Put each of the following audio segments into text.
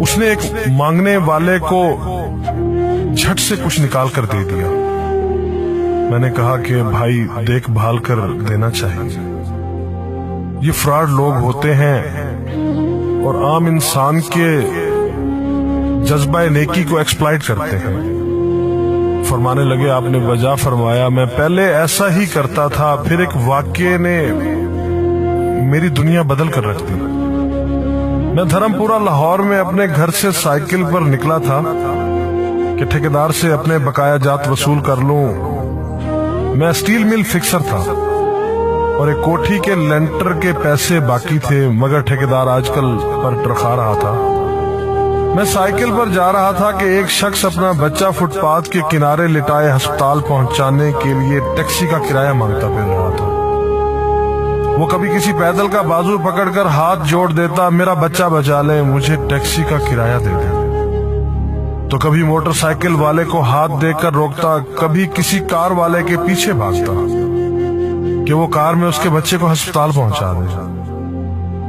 उसने एक मांगने वाले को झट से कुछ निकाल कर दे दिया। मैंने कहा कि भाई देखभाल कर देना चाहिए, ये फ्रॉड लोग होते हैं और आम इंसान के जज्बा नेकी को एक्सप्लॉइट करते हैं। फरमाने लगे आपने वजह फरमाया, मैं पहले ऐसा ही करता था, फिर एक वाक़ये ने मेरी दुनिया बदल कर रख दी। मैं धर्मपुरा लाहौर में अपने घर से साइकिल पर निकला था कि ठेकेदार से अपने बकाया जात वसूल कर लूं। मैं स्टील मिल फिक्सर था और एक कोठी के लेंटर के पैसे बाकी थे, मगर ठेकेदार आजकल पर टरखा रहा था। मैं साइकिल पर जा रहा था कि एक शख्स अपना बच्चा फुटपाथ के किनारे लिटाए अस्पताल पहुंचाने के लिए टैक्सी का किराया मांगता फिर रहा था। वो कभी किसी पैदल का बाजू पकड़कर हाथ जोड़ देता, मेरा बच्चा बचा ले, मुझे टैक्सी का किराया दे दे। तो कभी मोटरसाइकिल वाले को हाथ देकर रोकता, कभी किसी कार वाले के पीछे भागता कि वो कार में उसके बच्चे को अस्पताल पहुंचा दे।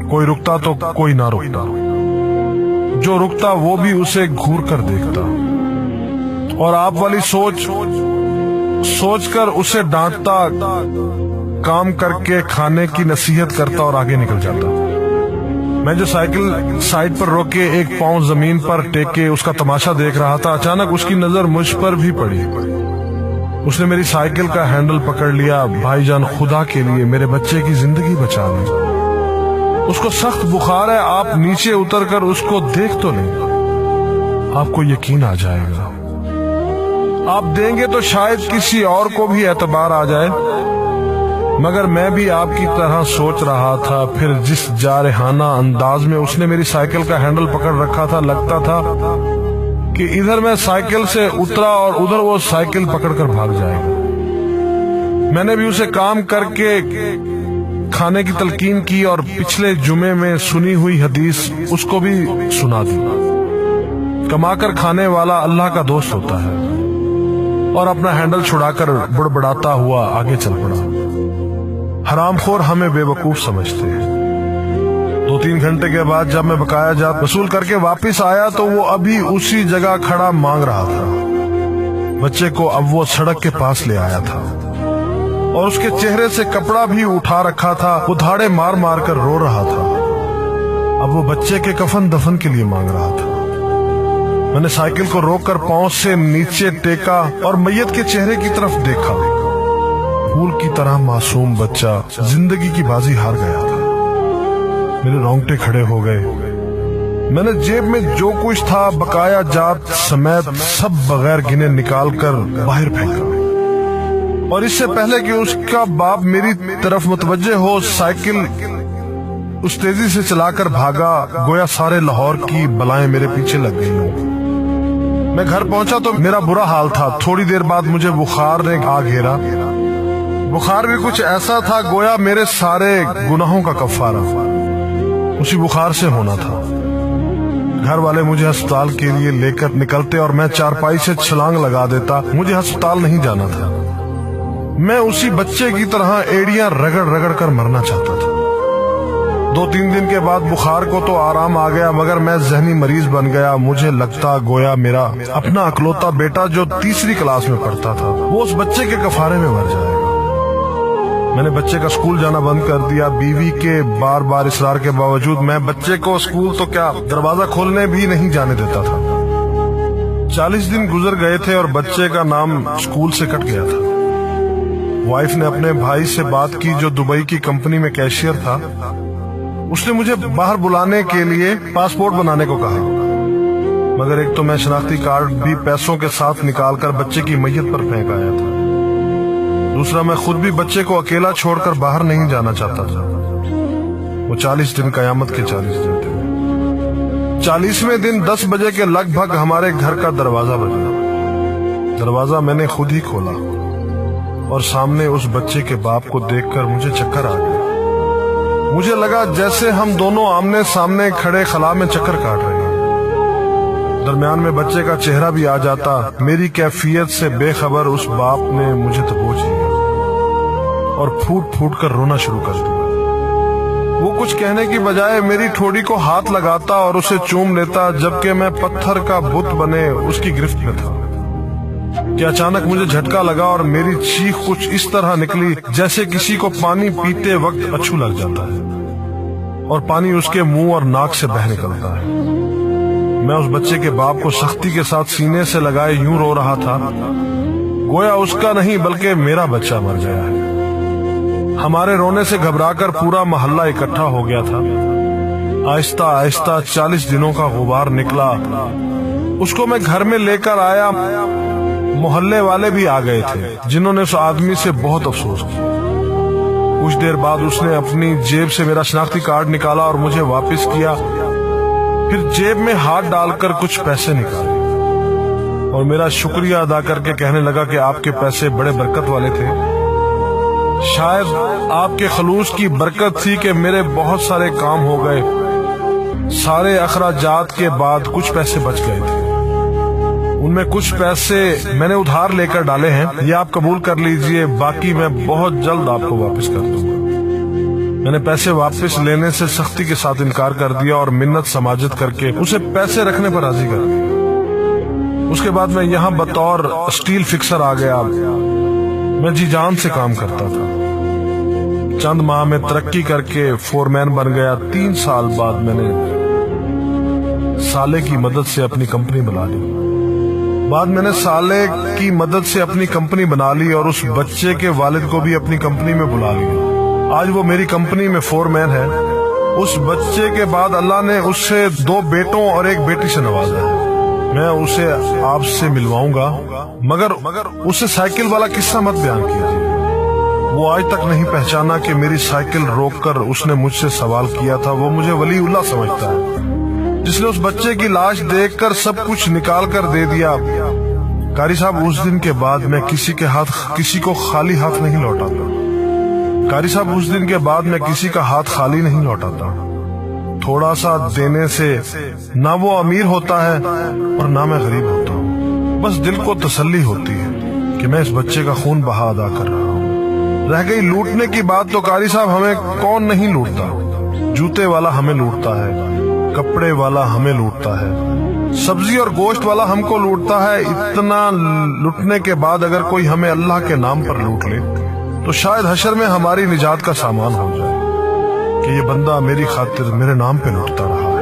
कोई रुकता तो कोई ना रुकता, जो रुकता वो भी उसे घूर कर देखता और आप वाली सोच कर उसे डांटता, काम करके खाने की नसीहत करता और आगे निकल जाता। मैं जो साइकिल साइड पर रोक के एक पांव जमीन पर टेके उसका तमाशा देख रहा था, अचानक उसकी नजर मुझ पर भी पड़ी। उसने मेरी साइकिल का हैंडल पकड़ लिया, भाईजान खुदा के लिए मेरे बच्चे की जिंदगी बचा ली, उसको सख्त बुखार है, आप नीचे उतर कर उसको देख तो लें, आपको यकीन आ जाएगा। आप देंगे तो शायद किसी और को भी एतबार आ जाए, मगर मैं भी आपकी तरह सोच रहा था। फिर जिस जारहाना अंदाज में उसने मेरी साइकिल का हैंडल पकड़ रखा था, लगता था कि इधर मैं साइकिल से उतरा और उधर वो साइकिल पकड़कर भाग जाएगा। मैंने भी उसे काम करके खाने की तलकीन की और पिछले जुमे में सुनी हुई हदीस उसको भी सुना दी। कमाकर खाने वाला अल्लाह का दोस्त होता है, और अपना हैंडल छुड़ाकर बुड़बड़ाता हुआ आगे चल पड़ा। हरामखोर हमें बेवकूफ समझते हैं। 2-3 घंटे के बाद जब मैं बकाया जात वसूल करके वापस आया तो वो अभी उसी जगह खड़ा मांग रहा था। बच्चे को अब वो सड़क के पास ले आया था और उसके चेहरे से कपड़ा भी उठा रखा था। वो धाड़े मार मार कर रो रहा था। अब वो बच्चे के कफन दफन के लिए मांग रहा था। मैंने साइकिल को रोककर पांव से नीचे टेका और मैयत के चेहरे की तरफ देखा। फूल की तरह मासूम बच्चा जिंदगी की बाजी हार गया था। मेरे रोंगटे खड़े हो गए। मैंने जेब में जो कुछ था बकाया जात समेत सब बगैर गिने निकाल कर बाहर फेंका, और इससे पहले कि उसका बाप मेरी तरफ मुतवज्जे हो, साइकिल उस तेजी से चलाकर भागा गोया सारे लाहौर की बलाएं मेरे पीछे लग गई हों। मैं घर पहुंचा तो मेरा बुरा हाल था। थोड़ी देर बाद मुझे बुखार ने आ घेरा। बुखार भी कुछ ऐसा था गोया मेरे सारे गुनाहों का कफारा उसी बुखार से होना था। घर वाले मुझे अस्पताल के लिए लेकर निकलते और मैं चारपाई से छलांग लगा देता। मुझे अस्पताल नहीं जाना था। मैं उसी बच्चे की तरह एड़ियां रगड़ रगड़ कर मरना चाहता था। 2-3 दिन के बाद बुखार को तो आराम आ गया, मगर मैं जहनी मरीज बन गया। मुझे लगता गोया मेरा अपना अकलौता बेटा जो 3री क्लास में पढ़ता था वो उस बच्चे के कफारे में मर जाएगा। मैंने बच्चे का स्कूल जाना बंद कर दिया। बीवी के बार बार इसरार के बावजूद मैं बच्चे को स्कूल तो क्या दरवाजा खोलने भी नहीं जाने देता था। 40 दिन गुजर गए थे और बच्चे का नाम स्कूल से कट गया था। वाइफ ने अपने भाई से बात की जो दुबई की कंपनी में कैशियर था। उसने मुझे बाहर बुलाने के लिए पासपोर्ट बनाने को कहा, मगर एक तो मैं शनाख्ती कार्ड भी पैसों के साथ निकालकर बच्चे की मैयत पर फेंक आया था। दूसरा, मैं खुद भी बच्चे को अकेला छोड़कर बाहर नहीं जाना चाहता था। वो 40 दिन कयामत के 40 दिन थे। 40वें दिन 10 बजे के लगभग हमारे घर का दरवाजा बजा। दरवाजा मैंने खुद ही खोला और सामने उस बच्चे के बाप को देखकर मुझे चक्कर आ गया। मुझे लगा जैसे हम दोनों आमने सामने खड़े खला में चक्कर काट रहे हैं। दरमियान में बच्चे का चेहरा भी आ जाता। मेरी कैफियत से बेखबर उस बाप ने मुझे दबोच लिया और फूट फूट कर रोना शुरू कर दिया। وہ کچھ کہنے کی بجائے میری ٹھوڑی کو ہاتھ لگاتا اور اسے چوم لیتا، جبکہ میں پتھر کا بت بنے اس کی گرفت میں تھا کہ اچانک مجھے جھٹکا لگا اور میری چیخ کچھ اس طرح نکلی جیسے کسی کو پانی پیتے وقت اچھو لگ جاتا ہے اور پانی اس کے منہ اور ناک سے بہہ نکلتا ہے۔ میں اس بچے کے باپ کو سختی کے ساتھ سینے سے لگائے یوں رو رہا تھا گویا اس کا نہیں بلکہ میرا بچہ مر گیا ہے۔ ہمارے رونے سے گھبرا کر پورا محلہ اکٹھا ہو گیا تھا۔ آہستہ آہستہ 40 دنوں کا غبار نکلا، اس کو میں گھر میں لے کر آیا۔ محلے والے بھی آ گئے تھے جنہوں نے اس آدمی سے بہت افسوس کیا۔ کچھ دیر بعد اس نے اپنی جیب سے میرا شناختی کارڈ نکالا اور مجھے واپس کیا، پھر جیب میں ہاتھ ڈال کر کچھ پیسے نکالے اور میرا شکریہ ادا کر کے کہنے لگا کہ آپ کے پیسے بڑے برکت والے تھے، شاید آپ کے خلوص کی برکت تھی کہ میرے بہت سارے کام ہو گئے۔ سارے اخراجات کے بعد کچھ پیسے بچ گئے تھے، ان میں کچھ پیسے میں نے ادھار لے کر ڈالے ہیں، یہ آپ قبول کر لیجئے، باقی میں بہت جلد آپ کو واپس کر دوں گا۔ میں نے پیسے واپس لینے سے سختی کے ساتھ انکار کر دیا اور منت سماجت کر کے اسے پیسے رکھنے پر راضی کر دیا۔ اس کے بعد میں یہاں بطور اسٹیل فکسر آ گیا۔ میں جی جان سے کام کرتا تھا، چند ماہ میں ترقی کر کے فور مین بن گیا۔ 3 سال بعد میں نے سالے کی مدد سے اپنی کمپنی بنا لی۔ اور اس بچے کے والد کو بھی اپنی کمپنی میں بلا لیا۔ آج وہ میری کمپنی میں فور مین ہے۔ اس بچے کے بعد اللہ نے اس سے 2 بیٹوں اور 1 بیٹی سے نوازا ہے۔ میں اسے آپ سے ملواؤں گا، مگر اسے سائیکل والا قصہ مت بیان کیجیے۔ وہ آج تک نہیں پہچانا کہ میری سائیکل روک کر اس نے مجھ سے سوال کیا تھا۔ وہ مجھے ولی اللہ سمجھتا ہے، جس نے اس بچے کی لاش دیکھ کر سب کچھ نکال کر دے دیا۔ قاری صاحب، اس دن کے بعد میں کسی کو خالی ہاتھ نہیں لوٹاتا۔ قاری صاحب، اس دن کے بعد میں کسی کا ہاتھ خالی نہیں لوٹاتا۔ تھوڑا سا دینے سے نہ وہ امیر ہوتا ہے اور نہ میں غریب ہوتا ہوں۔ بس دل کو تسلی ہوتی ہے کہ میں اس بچے کا خون بہا ادا کر رہا ہوں۔ رہ گئی لوٹنے کی بات، تو قاری صاحب ہمیں کون نہیں لوٹتا؟ جوتے والا ہمیں لوٹتا ہے، کپڑے والا ہمیں لوٹتا ہے، سبزی اور گوشت والا ہم کو لوٹتا ہے۔ اتنا لوٹنے کے بعد اگر کوئی ہمیں اللہ کے نام پر لوٹ لے تو شاید حشر میں ہماری نجات کا سامان ہو جائے کہ یہ بندہ میری خاطر میرے نام پہ لوٹتا رہا۔